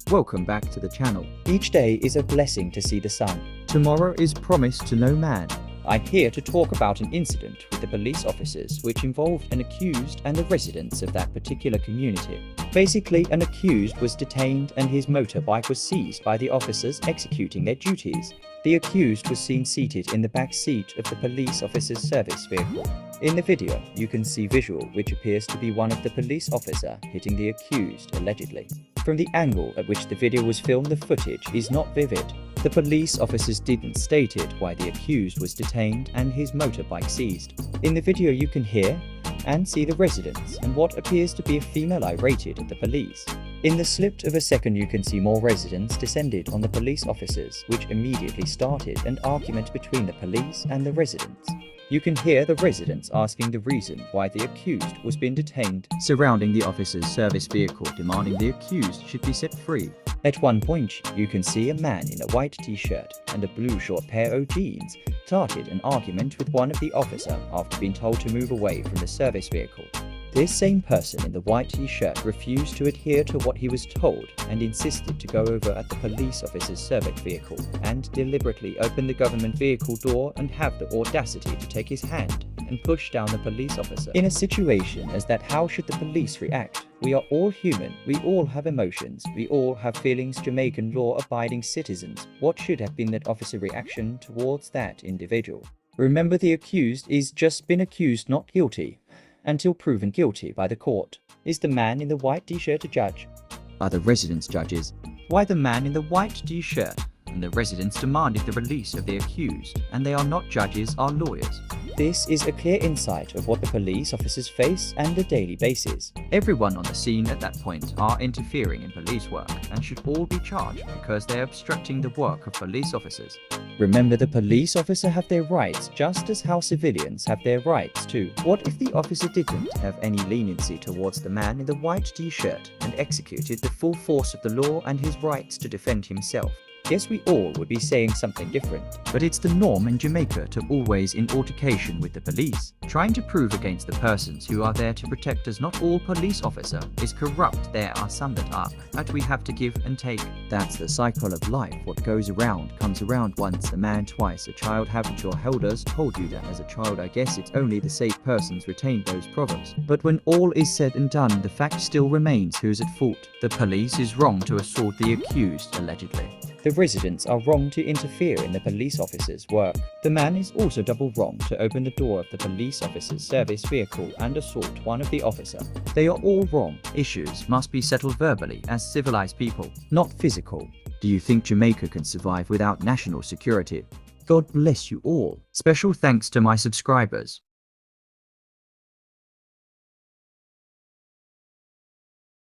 Welcome back to the channel. Each day is a blessing to see the sun. Tomorrow is promised to no man. I'm here to talk about an incident with the police officers which involved an accused and the residents of that particular community. Basically, an accused was detained and his motorbike was seized by the officers executing their duties. The accused was seen seated in the back seat of the police officer's service vehicle. In the video, you can see visual which appears to be one of the police officer hitting the accused allegedly. From the angle at which the video was filmed, the footage is not vivid. The police officers didn't state why the accused was detained and his motorbike seized. In the video you can hear and see the residents and what appears to be a female irate at the police. In the slip of a second you can see more residents descended on the police officers, which immediately started an argument between the police and the residents. You can hear the residents asking the reason why the accused was being detained, surrounding the officer's service vehicle demanding the accused should be set free. At one point, you can see a man in a white t-shirt and a blue short pair of jeans started an argument with one of the officer after being told to move away from the service vehicle. This same person in the white t-shirt refused to adhere to what he was told and insisted to go over at the police officer's service vehicle and deliberately open the government vehicle door and have the audacity to take his hand and push down the police officer. In a situation as that, how should the police react? We are all human, we all have emotions, we all have feelings. Jamaican law-abiding citizens. What should have been that officer reaction towards that individual? Remember, the accused is just been accused, not guilty, until proven guilty by the court. Is the man in the white t-shirt a judge? Are the residents judges? Why the man in the white t-shirt and the residents demanded the release of the accused, and they are not judges, are lawyers. This is a clear insight of what the police officers face on a daily basis. Everyone on the scene at that point are interfering in police work and should all be charged because they are obstructing the work of police officers. Remember, the police officer have their rights just as how civilians have their rights too. What if the officer didn't have any leniency towards the man in the white t-shirt and executed the full force of the law and his rights to defend himself? Guess we all would be saying something different. But it's the norm in Jamaica to always in altercation with the police, trying to prove against the persons who are there to protect us. Not all police officer is corrupt. There are some that are, but we have to give and take. That's the cycle of life. What goes around comes around. Once a man, twice a child. Haven't your elders told you that as a child? I guess it's only the safe persons retain those proverbs. But when all is said and done, the fact still remains: who's at fault? The police is wrong to assault the accused, allegedly. The residents are wrong to interfere in the police officer's work. The man is also double wrong to open the door of the police officer's service vehicle and assault one of the officer. They are all wrong. Issues must be settled verbally as civilized people, not physical. Do you think Jamaica can survive without national security? God bless you all. Special thanks to my subscribers.